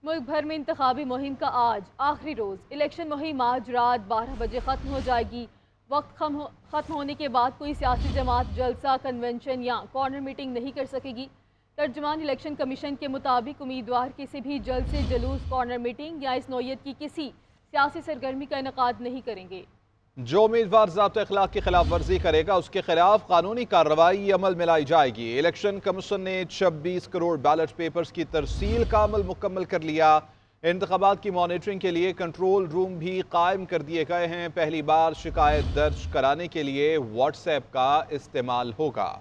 मुल्क भर में इंतखाबी मुहिम का आज आखिरी रोज़। इलेक्शन मुहिम आज रात 12 बजे ख़त्म हो जाएगी। वक्त ख़त्म होने के बाद कोई सियासी जमात जलसा, कन्वेंशन या कॉर्नर मीटिंग नहीं कर सकेगी। तर्जुमान इलेक्शन कमीशन के मुताबिक उम्मीदवार किसी भी जलसे, जुलूस, कॉर्नर मीटिंग या इस नौयत की किसी सियासी सरगर्मी का इनेकाद नहीं करेंगे। जो उम्मीदवार ज़ाब्ता अखलाक की खिलाफ वर्जी करेगा उसके खिलाफ कानूनी कार्रवाई अमल में लाई जाएगी। इलेक्शन कमीशन ने 26 करोड़ बैलेट पेपर्स की तरसील का अमल मुकम्मल कर लिया। इंतखाबात की मॉनिटरिंग के लिए कंट्रोल रूम भी कायम कर दिए गए हैं। पहली बार शिकायत दर्ज कराने के लिए व्हाट्सएप का इस्तेमाल होगा।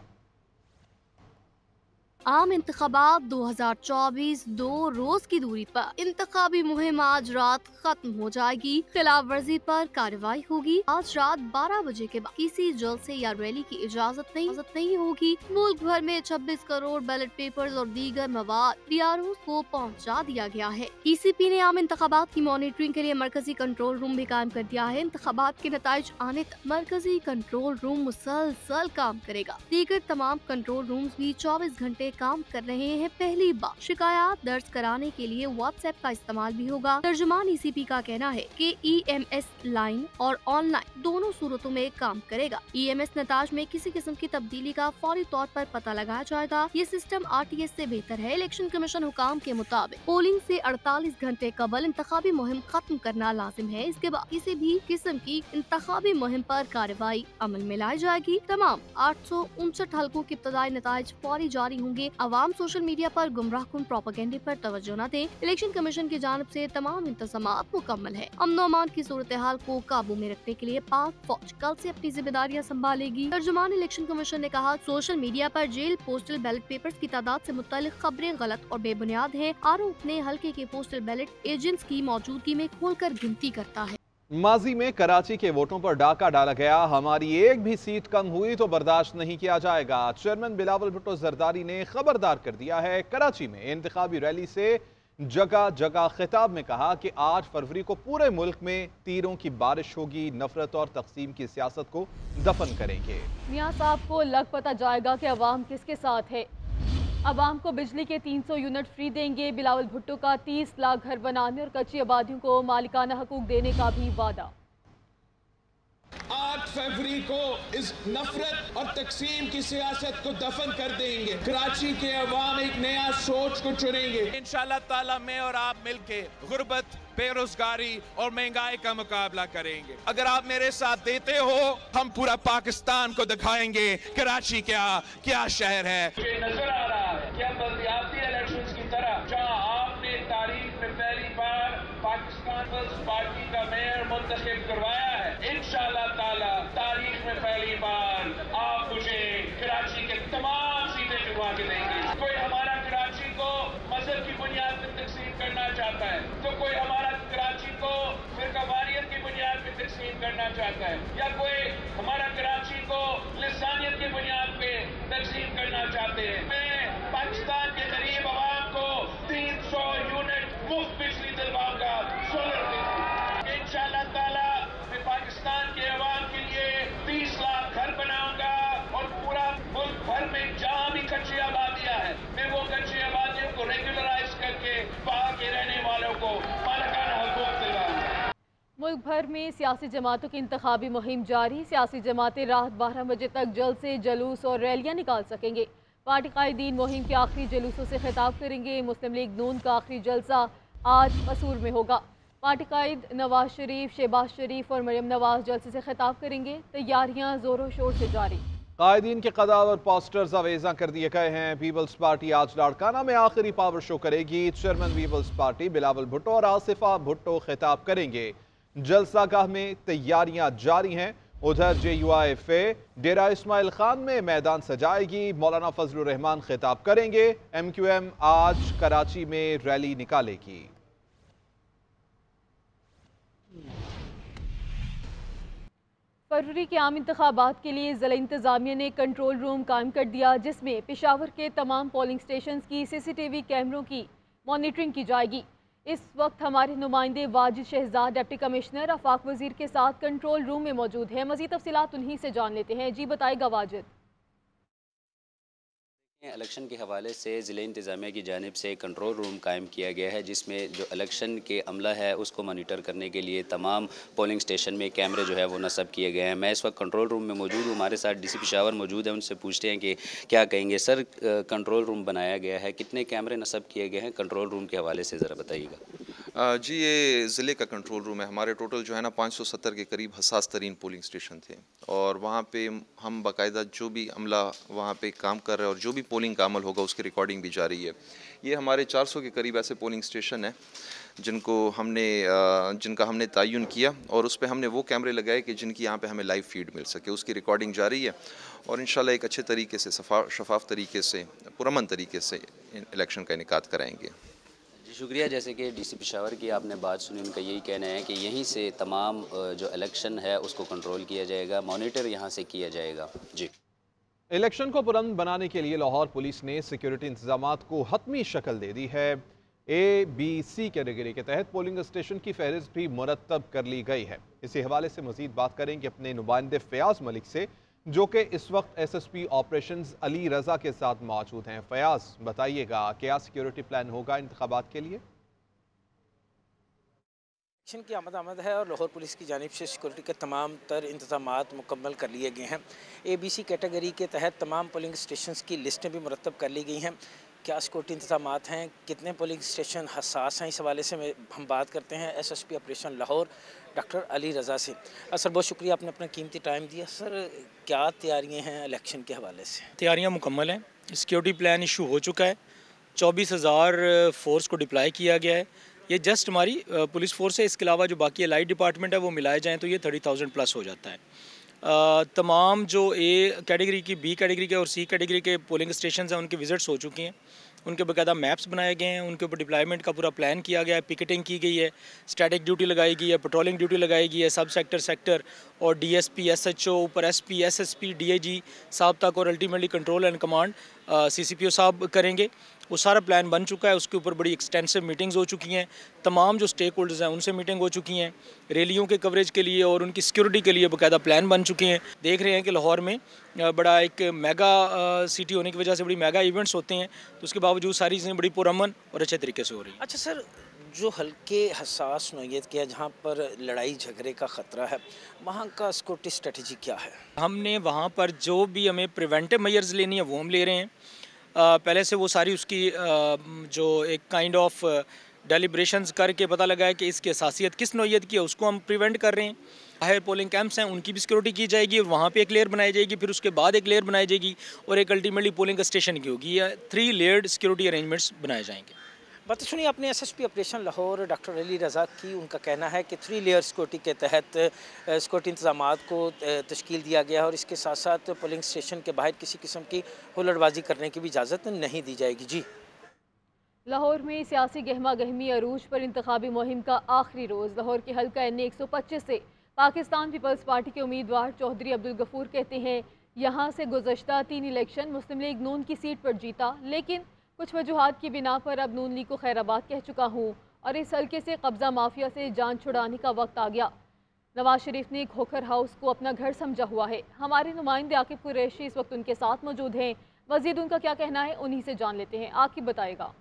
आम इंतखाबात 2024 2 रोज की दूरी पर इंतखाबी मुहिम आज रात खत्म हो जाएगी। खिलाफ वर्जी पर कार्रवाई होगी। आज रात 12 बजे के बाद किसी जलसे या रैली की इजाजत नहीं होगी। मुल्क भर में 26 करोड़ बैलेट पेपर्स और दीगर मवाद BROs को पहुंचा दिया गया है। ECP ने आम इंतखाबात की मॉनिटरिंग के लिए मरकजी कंट्रोल रूम भी कायम कर दिया है। इंतखाबात के नताइज आने तक मरकजी कंट्रोल रूम मुसलसल काम करेगा। दीगर तमाम कंट्रोल रूम्स भी 24 घंटे काम कर रहे हैं। पहली बार शिकायत दर्ज कराने के लिए व्हाट्सएप का इस्तेमाल भी होगा। तर्जुमान ECP का कहना है कि EMS लाइन और ऑनलाइन दोनों सूरतों में काम करेगा। EMS नताज में किसी किस्म की तब्दीली का फौरी तौर पर पता लगाया जाएगा। ये सिस्टम RTS से बेहतर है। इलेक्शन कमीशन हुकाम के मुताबिक पोलिंग से 48 घंटे कबल इंतखाबी मुहिम खत्म करना लाजिम है। इसके बाद किसी भी किस्म की इंतखाबी मुहिम पर कार्रवाई अमल में लाई जाएगी। तमाम 859 हल्कों के इब्तदाई नताइज फौरी जारी होंगे। अवाम सोशल मीडिया पर गुमराह कुन प्रोपेगेंडे पर तवज्जो न दें। इलेक्शन कमीशन की जानिब से तमाम इंतजामात मुकम्मल है। अमन व अमान की सूरत हाल को काबू में रखने के लिए पाक फौज कल से अपनी जिम्मेदारियां संभालेगी। तर्जुमान इलेक्शन कमीशन ने कहा, सोशल मीडिया पर जेल पोस्टल बैलेट पेपर्स की तादाद से मुतालिक खबरें गलत और बेबुनियाद हैं। आरोप ने हल्के के पोस्टल बैलेट एजेंट्स की मौजूदगी में खोलकर गिनती करता है। माजी में कराची के वोटों पर डाका डाला गया। हमारी एक भी सीट कम हुई तो बर्दाश्त नहीं किया जाएगा। चेयरमैन बिलावल भुट्टो जरदारी ने खबरदार कर दिया है। कराची में इंतखाबी रैली से जगह जगह खिताब में कहा कि 8 फरवरी को पूरे मुल्क में तीरों की बारिश होगी। नफरत और तकसीम की सियासत को दफन करेंगे। मियां साहब को लग पता जाएगा कि अवाम किसके साथ है। अवाम को बिजली के 300 यूनिट फ्री देंगे। बिलावल भुट्टो का 30 लाख घर बनाने और कच्ची आबादियों को मालिकाना हकूक देने का भी वादा। 8 फरवरी को इस नफरत और तकसीम की सियासत को दफन कर देंगे। कराची के अवाम एक नया सोच को चुनेंगे। इंशाअल्लाह ताला मैं और आप मिलके गुर्बत, बेरोजगारी और महंगाई का मुकाबला करेंगे। अगर आप मेरे साथ देते हो, हम पूरा पाकिस्तान को दिखाएंगे कराची क्या शहर है। ये नजर आ रहा है कि अब बल्दियाती इलेक्शंस की तरह जहां आपने तारीख में पहली बार पाकिस्तान पीपल्स पार्टी का मेयर मुंतखब करवाया है, इंशाअल्लाह ताला तारीख में पहली बार आप मुझे कराची के तमाम सीटें जुड़वा के देंगे। कोई हमारा कराची को मजहब की बुनियाद पर तकसीम करना चाहता है, तो कोई हमारा कराची को फिरकावारियत की बुनियाद पर तकसीम करना चाहता है, या कोई हमारा कराची को लिसानियत की बुनियाद पे तकसीम करना चाहते हैं। मैं पाकिस्तान के गरीब आवाम को 300 यूनिट मुफ्त बिजली दिलवाऊंगा, सोलर बिजली। इंशाअल्लाह ताला मैं पाकिस्तान के अवाम के लिए 30 लाख घर बनाऊंगा और पूरा मुल्क भर में जहां भी कच्ची आबादियां है, मैं वो कच्ची आबादियों को रेगुलराइज करके वहां के रहने वालों को मालिकाना हकूक दिलवाऊंगा। मुल्क भर में सियासी जमातों की इंतखाबी मुहिम जारी। सियासी जमातें रात 12 बजे तक जलसे, जुलूस और रैलियां निकाल सकेंगे। पार्टी कायदीन मुहिम के आखिरी जुलूसों से खिताब करेंगे। मुस्लिम लीग नून का आखिरी जलसा आज कसूर में होगा। पार्टी कायद नवाज शरीफ, शहबाज शरीफ और मरियम नवाज जलसे से खिताब करेंगे। तैयारियां जोरों शोर से जारी। कायदीन के कदावर पोस्टर्स अवेजा कर दिए गए हैं। पीपल्स पार्टी आज लाड़काना में आखिरी पावर शो करेगी। Chairman peoples party Bilawal Bhutto और आसिफा भुट्टो खिताब करेंगे। जलसागाह में तैयारियां जारी हैं। उधर JUIFA डेरा इस्माइल खान में मैदान सजाएगी। मौलाना फजलुर रहमान खिताब करेंगे। MQM आज कराची में रैली निकालेगी। फरवरी के आम इंतखाबात के लिए ज़िला इंतज़ामिया ने कंट्रोल रूम कायम कर दिया, जिसमें पेशावर के तमाम पोलिंग स्टेशन की CCTV कैमरों की मॉनिटरिंग की जाएगी। इस वक्त हमारे नुमाइंदे वाजिद शहजाद डिप्टी कमिश्नर आफाक वजीर के साथ कंट्रोल रूम में मौजूद है। मज़ीद तफसीलात उन्हीं से जान लेते हैं। जी बताएगा वाजिद। इलेक्शन के हवाले से ज़िले इंतज़ामिया की जानिब से कंट्रोल रूम कायम किया गया है, जिसमें जो इलेक्शन के अमला है उसको मॉनिटर करने के लिए तमाम पोलिंग स्टेशन में कैमरे जो है वो नस्ब किए गए हैं। मैं इस वक्त कंट्रोल रूम में मौजूद हूँ, हमारे साथ डीसी पेशावर मौजूद है, उनसे पूछते हैं कि क्या कहेंगे। सर, कंट्रोल रूम बनाया गया है, कितने कैमरे नस्ब किए गए हैं, कंट्रोल रूम के हवाले से ज़रा बताइएगा। जी, ये ज़िले का कंट्रोल रूम है। हमारे टोटल जो है ना 570 के करीब हसास तरीन पोलिंग स्टेशन थे, और वहाँ पे हम बाकायदा जो भी अमला वहाँ पे काम कर रहे हैं और जो भी पोलिंग का अमल होगा उसकी रिकॉर्डिंग भी जारी है। ये हमारे 400 के करीब ऐसे पोलिंग स्टेशन हैं जिनका हमने तयन किया, और उस पर हमने वो कैमरे लगाए कि जिनकी यहाँ पे हमें लाइव फीड मिल सके। उसकी रिकॉर्डिंग जारी है, और इंशाल्लाह एक अच्छे तरीके से शफाफ तरीके से पुरअमन तरीके से इलेक्शन का इनेकाद कराएंगे। जी शुक्रिया। जैसे कि डीसी पेशावर की आपने बात सुनी, उनका यही कहना है कि यहीं से तमाम जो इलेक्शन है उसको कंट्रोल किया जाएगा, मॉनिटर यहाँ से किया जाएगा। जी, इलेक्शन को पुरअमन बनाने के लिए लाहौर पुलिस ने सिक्योरिटी इंतजामात को हतमी शक्ल दे दी है। ABC कैटेगरी के तहत पोलिंग स्टेशन की फहरिस्त भी मुरतब कर ली गई है। इसी हवाले से मजीद बात करेंगे अपने नुमाइंदे फयाज मलिक से, जो कि इस वक्त SSP ऑपरेशंस अली रजा के साथ मौजूद हैं। फयाज, बताइएगा क्या सिक्योरिटी प्लान होगा इंतखाबात के लिए? इलेक्शन की आमद है और लाहौर पुलिस की जानिब से सिक्योरिटी के तमाम तर इंतजामात मुकम्मल कर लिए गए हैं। ABC कैटेगरी के तहत तमाम पोलिंग स्टेशंस की लिस्टें भी मुरतब कर ली गई हैं। क्या सिक्योरिटी इंतजामात हैं, कितने पोलिंग स्टेशन हसास हैं, इस हवाले से हम बात करते हैं SSP operation Lahore doctor Ali Raza से। सर, बहुत शुक्रिया, आपने अपना कीमती टाइम दिया। सर, क्या तैयारियाँ हैं इलेक्शन के हवाले से? तैयारियाँ मुकम्मल हैं, सिक्योरिटी प्लान इशू हो चुका है, 24,000 फोर्स को डिप्लाई किया गया है। ये जस्ट हमारी पुलिस फोर्स है, इसके अलावा जो बाकी एलाइड डिपार्टमेंट है वो मिलाए जाएँ तो ये 30,000 प्लस हो जाता है। तमाम जो A कैटेगरी की, B कैटेगरी के और C कैटेगरी के पोलिंग स्टेशन हैं उनके विजिट्स हो चुकी हैं, उनके बाकायदा मैप्स बनाए गए हैं, उनके ऊपर डिप्लॉयमेंट का पूरा प्लान किया गया है, पिकेटिंग की गई है, स्टैटिक ड्यूटी लगाई गई है, पेट्रोलिंग ड्यूटी लगाई गई है, सब सेक्टर और DSP, SHO, ऊपर SP, SSP, DIG साहब तक और ultimately control and command CCPO साहब करेंगे। वो सारा प्लान बन चुका है, उसके ऊपर बड़ी एक्सटेंसिव मीटिंग्स हो चुकी हैं, तमाम जो स्टेक होल्डर्स हैं उनसे मीटिंग हो चुकी हैं, रैलियों के कवरेज के लिए और उनकी सिक्योरिटी के लिए बाकायदा प्लान बन चुके हैं। देख रहे हैं कि लाहौर में बड़ा एक मेगा सिटी होने की वजह से बड़ी मेगा इवेंट्स होते हैं, तो उसके बावजूद सारी चीज़ें बड़ी पुरअमन और अच्छे तरीके से हो रही हैं। अच्छा सर, जो हल्के हसास नौयत के जहाँ पर लड़ाई झगड़े का ख़तरा है, वहाँ का सिक्योरिटी स्ट्रेटजी क्या है? हमने वहाँ पर जो भी हमें प्रिवेंटिव मेजर्स लेनी है वो हम ले रहे हैं। पहले से वो सारी उसकी जो एक काइंड ऑफ डेलिब्रेशंस करके पता लगा है कि इसकी असासियत किस नौयत की है, उसको हम प्रिवेंट कर रहे हैं। बाहर पोलिंग कैंप्स हैं उनकी भी सिक्योरिटी की जाएगी, वहाँ पे एक लेयर बनाई जाएगी, फिर उसके बाद एक लेयर बनाई जाएगी और एक अल्टीमेटली पोलिंग स्टेशन की होगी। या 3 लेयर्ड सिक्योरिटी अरेंजमेंट्स बनाए जाएंगे। बात सुनिए आपने SSP operation Lahore doctor Ali Raza की, उनका कहना है कि 3 लेयर सिक्योरिटी के तहत सिक्योरिटी इंतजामात को तश्कील दिया गया है और इसके साथ साथ पोलिंग स्टेशन के बाहर किसी किस्म की हुल्लड़बाजी करने की भी इजाज़त नहीं दी जाएगी। जी, लाहौर में सियासी गहमा गहमी अरूज पर इंतखाबी मुहिम का आखिरी रोज़। लाहौर के हल्का NA 125 से पाकिस्तान पीपल्स पार्टी के उम्मीदवार चौधरी अब्दुल गफूर कहते हैं, यहाँ से गुज़श्ता 3 इलेक्शन मुस्लिम लीग नून की सीट पर जीता, लेकिन कुछ वजूहात की बिना पर अब नून लीग को खैराबाद कह चुका हूँ और इस हल्के से कब्जा माफिया से जान छुड़ाने का वक्त आ गया। नवाज शरीफ ने खोखर हाउस को अपना घर समझा हुआ है। हमारे नुमाइंदे आकिब कुरैशी इस वक्त उनके साथ मौजूद हैं। मजीद उनका क्या कहना है उन्हीं से जान लेते हैं। आकिब बताएगा।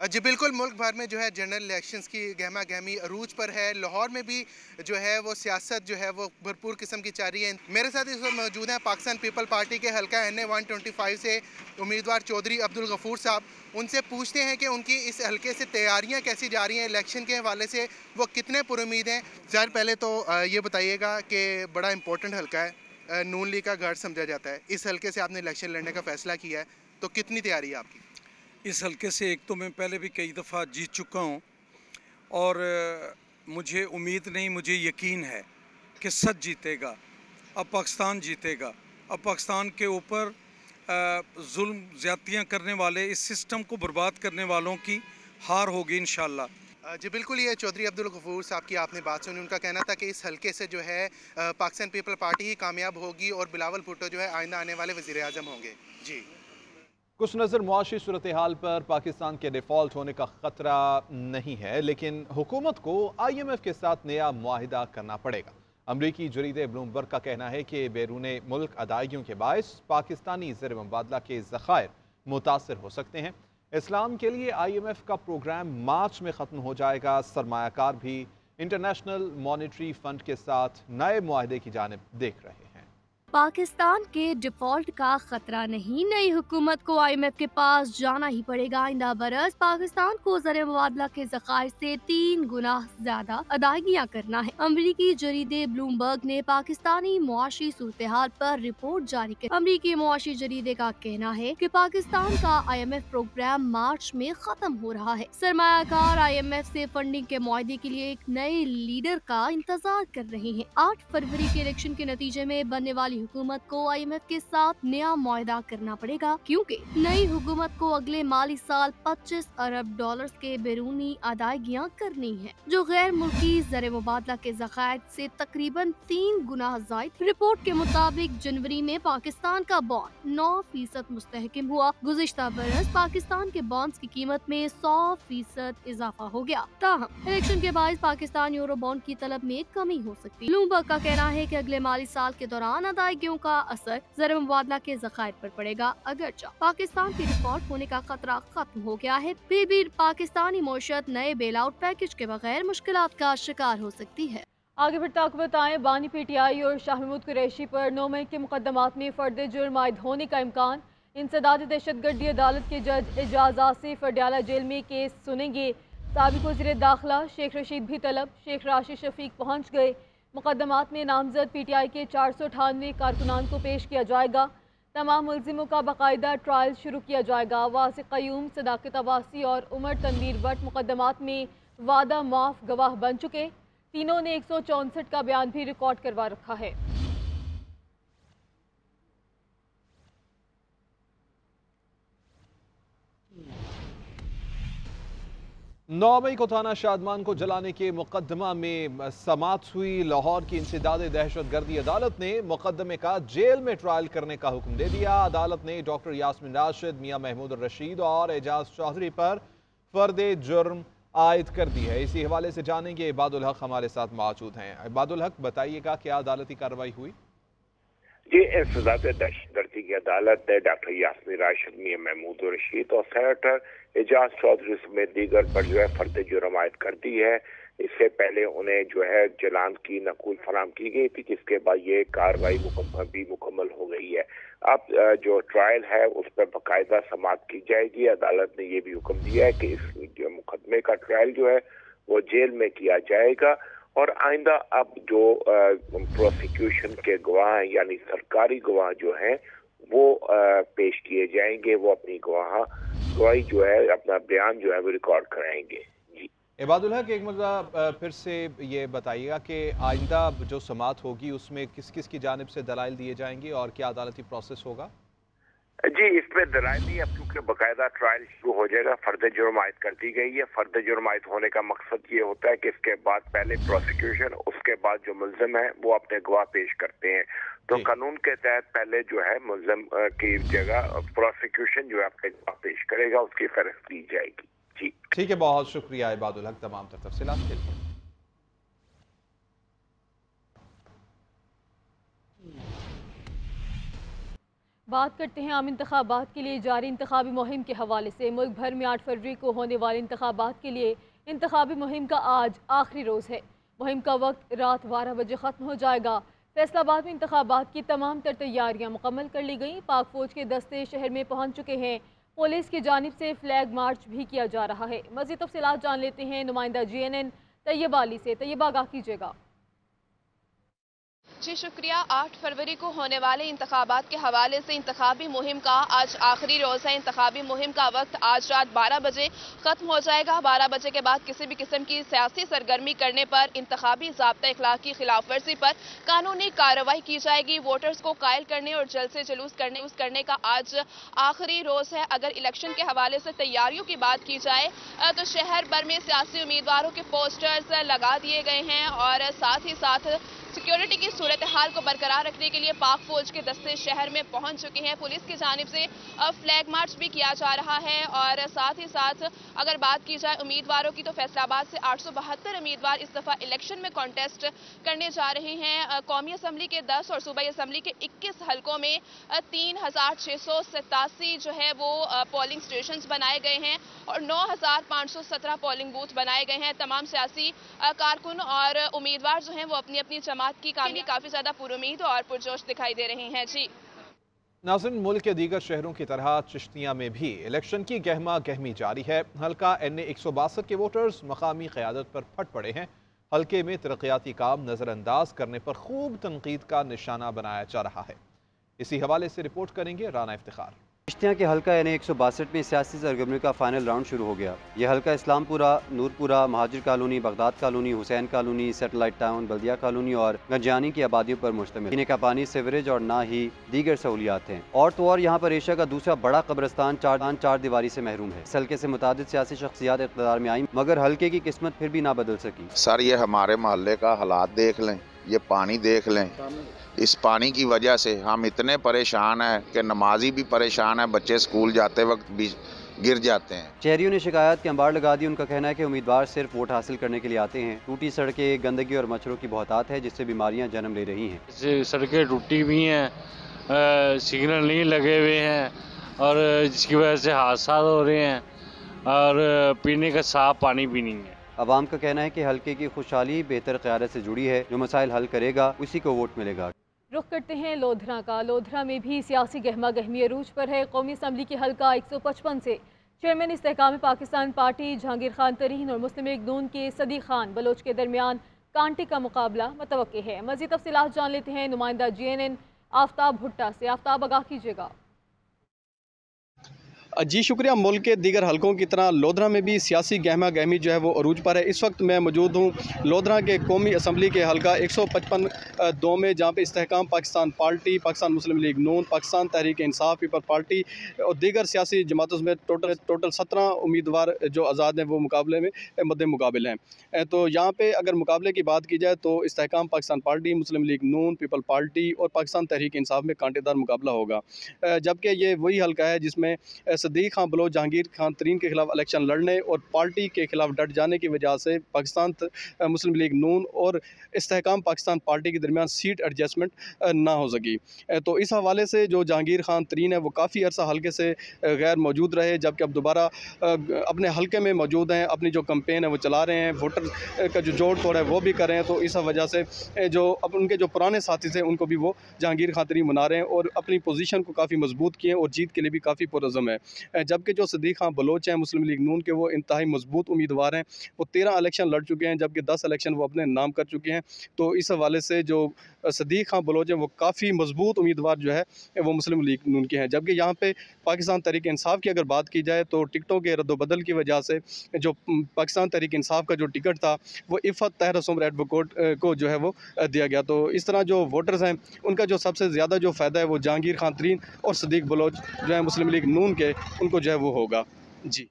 जी बिल्कुल, मुल्क भर में जो है जनरल इलेक्शंस की गहमा गहमी अरूज पर है। लाहौर में भी जो है वो सियासत जो है वो भरपूर किस्म की जारी है। मेरे साथ इस वक्त मौजूद हैं पाकिस्तान पीपल पार्टी के हल्का NA 125 से उम्मीदवार चौधरी अब्दुल गफूर साहब। उनसे पूछते हैं कि उनकी इस हल्के से तैयारियाँ कैसी जा रही हैं, इलेक्शन के हवाले से वो कितने पुरुमीद हैं। सर, पहले तो ये बताइएगा कि बड़ा इंपॉर्टेंट हल्का है, नून लीग का गढ़ समझा जाता है, इस हल्के से आपने इलेक्शन लड़ने का फैसला किया है, तो कितनी तैयारी है आपकी? इस हल्के से एक तो मैं पहले भी कई दफ़ा जीत चुका हूँ और मुझे उम्मीद नहीं, मुझे यकीन है कि सच जीतेगा। अब पाकिस्तान जीतेगा। अब पाकिस्तान के ऊपर जुल्म ज़्यादतियाँ करने वाले, इस सिस्टम को बर्बाद करने वालों की हार होगी इंशाल्लाह। जी बिल्कुल, ये चौधरी अब्दुल गफूर साहब की आपने बात सुनी। उनका कहना था कि इस हल्के से जो है पाकिस्तान पीपल पार्टी ही कामयाब होगी और बिलावल भुट्टो जो है आइंदा आने वाले वज़ीर आज़म होंगे। जी, कुछ नज़र मुआशी सूरत हाल पर पाकिस्तान के डिफ़ॉल्ट होने का ख़तरा नहीं है, लेकिन हुकूमत को IMF के साथ नया मुआहिदा करना पड़ेगा। अमरीकी जरीदे ब्लूमबर्ग का कहना है कि बैरून मुल्क अदायगियों के बायस पाकिस्तानी ज़र मुबादला के ज़खायर मुतासर हो सकते हैं। इस्लाम के लिए IMF का प्रोग्राम मार्च में ख़त्म हो जाएगा। सरमायाकार भी इंटरनेशनल मॉनेटरी फंड के साथ नए मुआहदे की जानिब देख रहे हैं। पाकिस्तान के डिफॉल्ट का खतरा नहीं, नई हुकूमत को IMF के पास जाना ही पड़ेगा। आइंदा बरस पाकिस्तान को ज़र मुबादला के ज़खायर से 3 गुना ज्यादा अदायगियाँ करना है। अमरीकी जरीदे ब्लूमबर्ग ने पाकिस्तानी मुआशी सूरत-ए-हाल पर रिपोर्ट जारी की। अमरीकी मुआशी जरीदे का कहना है कि पाकिस्तान का IMF प्रोग्राम मार्च में खत्म हो रहा है। सरमायाकार IMF से फंडिंग के मुआहदे के लिए एक नए लीडर का इंतजार कर रहे हैं। 8 फरवरी के इलेक्शन के नतीजे में बनने वाली हुकूमत को IMF के साथ नया मुआहदा करना पड़ेगा, क्योंकि नई हुकूमत को अगले माली साल 25 अरब डॉलर्स के बैरूनी अदायगियाँ करनी है, जो गैर मुल्की ज़र मुबादला के ज़खायर से तकरीबन 3 गुना ज़ायद। रिपोर्ट के मुताबिक जनवरी में पाकिस्तान का बॉन्ड 9% मुस्तहकम हुआ। गुज़िश्ता बरस पाकिस्तान के बॉन्ड्स की कीमत में 100% इजाफा हो गया। ताहम इलेक्शन के बाद पाकिस्तान यूरो बॉन्ड की तलब में कमी हो सकती है। ब्लूमबर्ग का कहना है कि अगले माली साल के दौरान अदायगियों का असर ज़र मुबादला के ज़खायर पर पड़ेगा। अगरचे पाकिस्तान के डिफॉल्ट होने का खतरा खत्म हो गया है, फिर भी पाकिस्तानी मईशत नए बेल आउट पैकेज के बगैर मुश्किलात का शिकार हो सकती है। आगे बढ़ते आपको बताएं, बानी PTI और शाह महमूद कुरैशी पर 9 मई के मुकदमात में फर्द जुर्म आयद होने का इम्कान। इंसदाद दहशतगर्दी अदालत के जज एजाज आसिफ अडयाला जेल में केस सुनेंगे। साबिक वज़ीर दाखिला शेख रशीद भी तलब, शेख राशिद शफीक पहुँच गए। मुकदमात में नामजद PTI के 498 कारकुनान को पेश किया जाएगा। तमाम मुलजिमों का बाकायदा ट्रायल शुरू किया जाएगा। वासिक क़यूम, सदाकत अब्बासी और उमर तनवीर भट्ट मुकदमात में वादा माफ गवाह बन चुके। तीनों ने 164 का बयान भी रिकॉर्ड करवा रखा है। 9 मई को थाना शादमान को जलाने के मुकदमा में समाअत हुई। लाहौर की इंसदाद दहशतगर्दी अदालत ने मुकदमे का जेल में ट्रायल करने का हुक्म दे दिया। अदालत ने डॉक्टर यास्मीन राशिद, मियां महमूद रशीद और एजाज चौधरी पर फर्द जुर्म आयद कर दी है। इसी हवाले से जानेंगे इबादुल हक हमारे साथ मौजूद हैं। इबादुल हक, बताइएगा क्या अदालती कार्रवाई हुई? जी, इंसदाद दहशतगर्दी की अदालत ने डॉक्टर यास्मीन राशिद, मियां महमूद रशीद और सेनेटर एजाज चौधरी समेत दीगर पर जो है फर्द जुर्म आयद कर दी है। इससे पहले उन्हें जो है जलान की नकूल फराम की गई थी, जिसके बाद ये कार्रवाई भी मुकम्मल हो गई है। अब जो ट्रायल है उस पर बाकायदा समाअत की जाएगी। अदालत ने ये भी हुक्म दिया है कि इस मुकदमे का ट्रायल जो है वो जेल में किया जाएगा और आइंदा अब जो प्रोसिक्यूशन के गवाह यानी सरकारी गवाह जो हैं वो पेश किए जाएंगे। वो अपनी गवाही जो है अपना बयान जो है वो रिकॉर्ड कराएंगे। जी इबादुल हक, एक मरतबा फिर से ये बताइएगा कि आइंदा जो समाअत होगी उसमें किस किस की जानिब से दलाइल दिए जाएंगे और क्या अदालती प्रोसेस होगा? जी, इसमें दलाइल नहीं, अब क्योंकि बाकायदा ट्रायल शुरू हो जाएगा। फर्द जुर्म आयद कर दी गई है। फर्द जुर्म आयद होने का मकसद ये होता है कि इसके बाद पहले प्रोसिक्यूशन, उसके बाद जो मुल्जिम है वो अपने गवाह पेश करते हैं। तो कानून के तहत पहले जो है मुल्जिम की जगह प्रोसिक्यूशन जो है अपने गवाह पेश करेगा, उसकी फहरिस्त दी जाएगी। जी ठीक है, बहुत शुक्रिया इबादुल हक तमाम तफसीलात के लिए। बात करते हैं आम इंतखाबात के लिए जारी इंतखाबी मुहिम के हवाले से। मुल्क भर में 8 फरवरी को होने वाले इंतखाबात के लिए इंतखाबी मुहिम का आज आखिरी रोज़ है। मुहिम का वक्त रात 12 बजे ख़त्म हो जाएगा। फैसलाबाद में इंतखाबात की तमाम तर तैयारियाँ मुकम्मल कर ली गई। पाक फौज के दस्ते शहर में पहुँच चुके हैं। पुलिस की जानिब से फ्लैग मार्च भी किया जा रहा है। मज़ीद तफसीलात जान लेते हैं नुमाइंदा GNN तैयबा अली से। तैयबा, आगाह कीजिएगा। जी शुक्रिया। 8 फरवरी को होने वाले इंतखाबात के हवाले से इंतखाबी मुहिम का आज आखिरी रोज़ है। इंतखाबी मुहिम का वक्त आज रात 12 बजे ख़त्म हो जाएगा। 12 बजे के बाद किसी भी किस्म की सियासी सरगर्मी करने पर, इंतखाबी ज़ाब्ता इखलाक की खिलाफ वर्जी पर कानूनी कार्रवाई की जाएगी। वोटर्स को कायल करने और जल्द से जुलूस करने का आज आखिरी रोज़ है। अगर इलेक्शन के हवाले से तैयारियों की बात की जाए तो शहर भर में सियासी उम्मीदवारों के पोस्टर्स लगा दिए गए हैं और साथ ही साथ सिक्योरिटी की सूरत हाल को बरकरार रखने के लिए पाक फौज के दस्ते शहर में पहुंच चुके हैं। पुलिस की जानिब से फ्लैग मार्च भी किया जा रहा है और साथ ही साथ अगर बात की जाए उम्मीदवारों की तो फैसलाबाद से 872 उम्मीदवार इस दफा इलेक्शन में कॉन्टेस्ट करने जा रहे हैं। कौमी असम्बली के 10 और सूबाई असम्बली के 21 हलकों में 3687 जो है वो पोलिंग स्टेशन बनाए गए हैं और 9517 पोलिंग बूथ बनाए गए हैं। तमाम सियासी कारकुन और उम्मीदवार जो हैं वो अपनी अपनी जमात की काफी ज्यादा पुरुमीद और पुरजोश दिखाई दे रहे हैं। जी नाज़रीन, मुल्क के दीगर शहरों की तरह चिश्तिया में भी इलेक्शन की गहमा गहमी जारी है। हल्का NA 162 के वोटर्स मकामी क़यादत पर फट पड़े हैं। हल्के में तरक्याती काम नज़रअंदाज करने पर खूब तनकीद का निशाना बनाया जा रहा है। इसी हवाले से रिपोर्ट करेंगे राना इफ्तिखार। चिश्तिया के हल्का NA 162 में सियासी सरगर्मी का फाइनल राउंड शुरू हो गया। यह हल्का Islampura, Noorpura, Mohajir colony, Baghdad colony, Hussain colony, satellite town, Baldia colony और गंजानी की आबादियों पर मुश्तमिल। पीने का पानी, सीवरेज और ना ही दीगर सहूलियात हैं। और तो और यहाँ पर एशिया का दूसरा बड़ा कब्रिस्तान चार दीवारी से महरूम है। इस हल्के से मुतादिद सियासी शख्सियात इक़्तिदार में आई मगर हल्के की किस्मत फिर भी ना बदल सकी। सर, ये हमारे मोहल्ले का हालात देख लें, ये पानी देख लें। इस पानी की वजह से हम इतने परेशान हैं कि नमाजी भी परेशान है, बच्चे स्कूल जाते वक्त भी गिर जाते हैं। शहरियों ने शिकायत की अंबार लगा दी। उनका कहना है कि उम्मीदवार सिर्फ वोट हासिल करने के लिए आते हैं। टूटी सड़कें, गंदगी और मच्छरों की बहुतात है जिससे बीमारियां जन्म ले रही हैं। सड़कें टूटी हुई हैं, सिग्नल नहीं लगे हुए हैं और जिसकी वजह से हादसा हो रहे हैं और पीने का साफ पानी भी नहीं है। अवाम का कहना है कि हल्के की खुशहाली बेहतर क़यादत से जुड़ी है। जो मसाइल हल करेगा उसी को वोट मिलेगा। रुख करते हैं लोधरा का। लोधरा में भी सियासी गहमा गहमी अरूज पर है। कौमी असम्बली की हल्का 155 से चेयरमैन इस्तेहकाम पाकिस्तान पार्टी जहांगीर खान तरीन और मुस्लिम लीग नून के सदी खान बलोच के दरमियान कांटे का मुकाबला मुतवक्के है। मज़ीद तफसीलात जान लेते हैं नुमाइंदा GNN आफ्ताब भुट्टा से। आफ्ताब, आगाह कीजिएगा। जी शुक्रिया। मुल्क के दीगर हलकों की तरह लोधरा में भी सियासी गहमा गहमी जो है वो अरूज पर है। इस वक्त मैं मौजूद हूँ लोधरा के कौमी असम्बली के हलका 155-2 में, जहाँ पे इस्तेहकाम पाकिस्तान पार्टी, पाकिस्तान मुस्लिम लीग नून, पाकिस्तान तहरीक इंसाफ पीपल पार्टी और दीगर सियासी जमातों में टोटल 17 उम्मीदवार जो आज़ाद हैं वो मुकाबले में मद्दे मुकाबिल हैं। तो यहाँ पे अगर मुकाबले की बात की जाए तो इस्तेहकाम पाकिस्तान पार्टी, मुस्लिम लीग नून, पीपल पार्टी और पाकिस्तान तहरीक इंसाफ में कांटेदार मुकाबला होगा। जबकि ये वही हलका है जिसमें सदीक खान बलोच जहांगीर खान तरीन के खिलाफ इलेक्शन लड़ने और पार्टी के खिलाफ डट जाने की वजह से पाकिस्तान मुस्लिम लीग नून और इस्तेहकाम पाकिस्तान पार्टी के दरमियान सीट एडजस्टमेंट ना हो सकी। तो इस हवाले से जो जहांगीर खान तरीन है वो काफ़ी अर्सा हल्के से गैर मौजूद रहे, जबकि अब दोबारा अपने हल्के में मौजूद हैं, अपनी जो कैंपेन है वो चला रहे हैं, वोटर का जो जोड़ तोड़ है वो भी कर रहे हैं। तो इस वजह से जो अब उनके जो पुराने साथी थे उनको भी वो जहांगीर खान तरीन मना रहे हैं और अपनी पोजीशन को काफ़ी मजबूत किए और जीत के लिए भी काफ़ी पुरअज़्म है। जबकि जो सदीक खान बलोच हैं मुस्लिम लीग नून के, वो इंतहाई मजबूत उम्मीदवार हैं। वो 13 इलेक्शन लड़ चुके हैं, जबकि 10 इलेक्शन वो अपने नाम कर चुके हैं। तो इस हवाले से जो सदीक खान बलोच हैं वो काफ़ी मजबूत उम्मीदवार जो है वो मुस्लिम लीग नून के हैं। जबकि यहाँ पे पाकिस्तान तहरीक इंसाफ की अगर बात की जाए तो टिकटों के रद्दबदल की वजह से जो पाकिस्तान तहरीक इंसाफ का जो टिकट था वो इफ़त तहर उम्र एडवोकेट को जो है वो दिया गया। तो इस तरह जो वोटर्स हैं उनका जो सबसे ज़्यादा जो फ़ायदा है वो जहांगीर खान तरीन और सदीक बलोच जो है मुस्लिम लीग नून के, उनको जो है वो होगा। जी,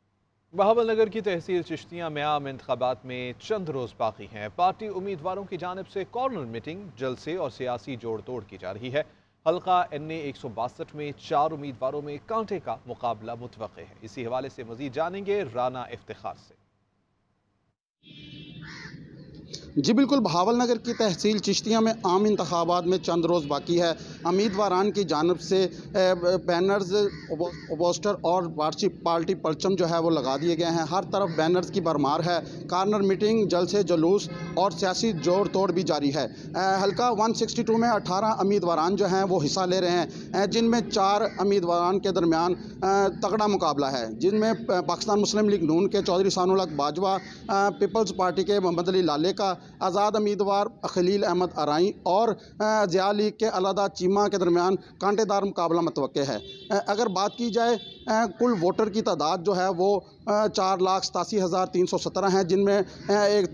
बहावलनगर की तहसील चिश्तिया में आम इंतखाबात में चंद रोज़ बाकी हैं। पार्टी उम्मीदवारों की जानिब से कॉर्नर मीटिंग, जलसे और सियासी जोड़ तोड़ की जा रही है। हल्का NA 162 में 4 उम्मीदवारों में कांटे का मुकाबला मुतवक्के है। इसी हवाले से मज़ीद जानेंगे राना इफ्तिखार से। जी बिल्कुल, बहावलनगर की तहसील चिश्तिया में आम इंतखाबात में चंद रोज़ बाकी है। उम्मीदवारान की जानिब से बैनर्स, पोस्टर और पार्टी परचम जो है वो लगा दिए गए हैं। हर तरफ बैनर्स की भरमार है। कॉर्नर मीटिंग, जलसे जुलूस और सियासी जोड़ तोड़ भी जारी है। हल्का 162 में 18 उम्मीदवारान जो हैं वो हिस्सा ले रहे हैं, जिनमें 4 उम्मीदवारान के दरमियान तगड़ा मुकाबला है, जिनमें पाकिस्तान मुस्लिम लीग नून के चौधरी सानुल हक बाजवा, पीपल्स पार्टी के मोहम्मद अली लाले का, आज़ाद उम्मीदवार खलील अहमद अराई और ज़िया लीग के अलादा चीमा के दरमियान कांटेदार मुकाबला मुतवक्के है। अगर बात की जाए कुल वोटर की तादाद जो है वो 4,87,317 हैं, जिनमें एक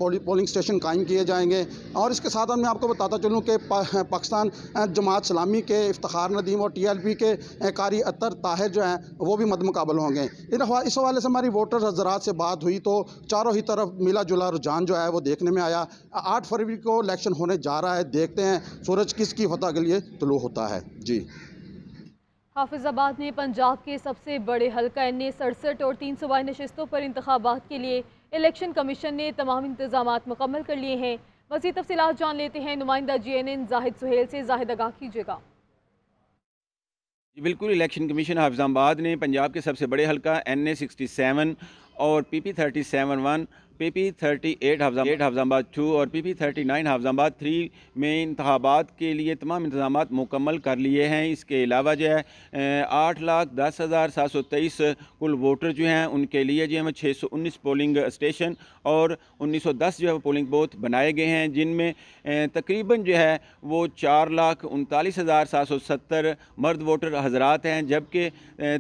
पोलिंग स्टेशन कायम किए जाएंगे। और इसके साथ मैं आपको बताता चलूँ कि पाकिस्तान जमात इस्लामी के इफ्तिखार नदीम और TLP के कारी अतर ताहिर जो हैं वो भी मद्दमुकाबल होंगे। इस हवाले से हमारी वोटर हजरात से बात हुई तो चारों ही तरफ मिला जुला रुझान जो है वो देखने में आया। 8 फरवरी को इलेक्शन होने जा रहा है, देखते हैं सूरज किसकी फतह के लिए तुलू होता है। जी। हाफिजाबाद में पंजाब के सबसे बड़े हल्का NA 67 और 322 नशिस्तों पर इंतखाबात के लिए इलेक्शन कमीशन ने तमाम इंतजामात मुकम्मल कर लिए हैं। मज़ीद तफसीलात जान लेते हैं नुमाइंदा GNN जाहिद सुहेल से। जाहिद, आगाह कीजिएगा। बिल्कुल, इलेक्शन कमीशन हाफिजाबाद ने पंजाब के सबसे बड़े हल्का NA 67 और PP 37-1, PP 38 हाफिजाबाद 2 और PP 39 हाफिजाबाद 3 में इंतखाबात के लिए तमाम इंतजामात मुकम्मल कर लिए हैं। इसके अलावा जो है 8,10,723 कुल वोटर जो हैं उनके लिए जो है 619 पोलिंग स्टेशन और 1910 जो है पोलिंग बूथ बनाए गए हैं, जिनमें तकरीबन जो है वो 4,39,770 मर्द वोटर हजरात हैं, जबकि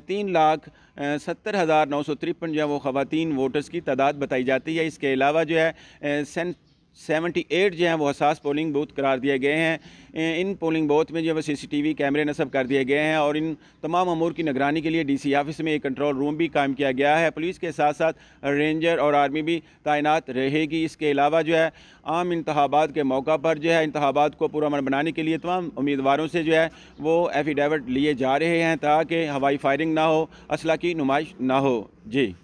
3,70,953 जो है वो ख़वातीन वोटर्स की तादाद बताई जाती है। इसके अलावा जो है 78 जो हैं वो हसास पोलिंग बूथ करार दिए गए हैं। इन पोलिंग बूथ में जो है CCTV कैमरे नस्ब कर दिए गए हैं और इन तमाम अमूर की निगरानी के लिए DC ऑफिस में एक कंट्रोल रूम भी कायम किया गया है। पुलिस के साथ साथ रेंजर और आर्मी भी तैनात रहेगी। इसके अलावा जो है आम इंतखाबात के मौका पर जो है इंतखाबात को पुरअमन बनाने के लिए तमाम उम्मीदवारों से जो है वो एफिडेविट लिए जा रहे हैं ताकि हवाई फायरिंग ना हो, असला की नुमाइश ना हो। जी।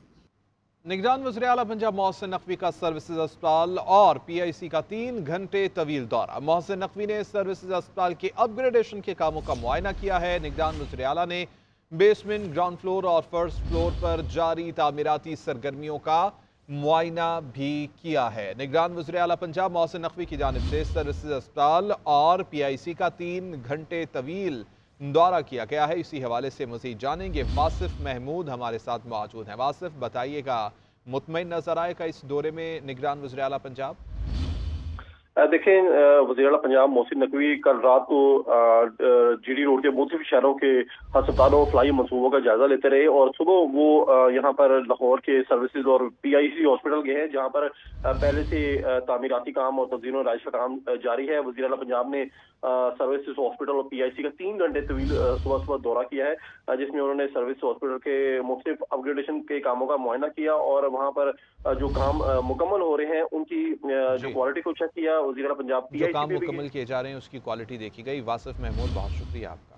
निगरान वज़ीर-ए-आला पंजाब मोहसिन नकवी का सर्विसेज अस्पताल और PIC का 3 घंटे तवील दौरा। मोहसिन नकवी ने सर्विसेज अस्पताल के अपग्रेडेशन के कामों का मुआयना किया है। निगरान वज़ीर-ए-आला ने बेसमेंट, ग्राउंड फ्लोर और फर्स्ट फ्लोर पर जारी तामीराती सरगर्मियों का मुआयना भी किया है। निगरान वज़ीर-ए-आला पंजाब मोहसिन नकवी की जानिब से सर्विसेज अस्पताल और PIC का 3 घंटे तवील दौरा किया गया है। इसी हवाले से मज़ीद जानेंगे। वासिफ महमूद हमारे साथ मौजूद हैं। वासिफ, बताइएगा, मुतमईन नजर आएगा इस दौरे में निगरान वज़ीर-ए-आला पंजाब? देखें, वज़ीर-ए-आला पंजाब मोहसिन नकवी कल रात को GD रोड के मुख्तलिफ शहरों के अस्पतालों फ्लाई मनसूबों का जायजा लेते रहे और सुबह वो यहाँ पर लाहौर के सर्विसेज और PIC हॉस्पिटल गए हैं, जहाँ पर पहले से तामीराती काम और तज़ीन और राइश का काम जारी है। वज़ीर-ए-आला पंजाब ने सर्विसेज हॉस्पिटल और PIC का 3 घंटे तवील सुबह सुबह दौरा किया है, जिसमें उन्होंने सर्विस हॉस्पिटल के मुख्तलिफ अपग्रेडेशन के कामों का मुआयना किया और वहाँ पर जो काम मुकम्मल हो रहे हैं उनकी जो क्वालिटी को चेक किया। वज़ीर-ए-आला पंजाब जो काम मुकम्मल किए जा रहे हैं उसकी क्वालिटी देखी गई। वासिफ महमूद, बहुत शुक्रिया आपका।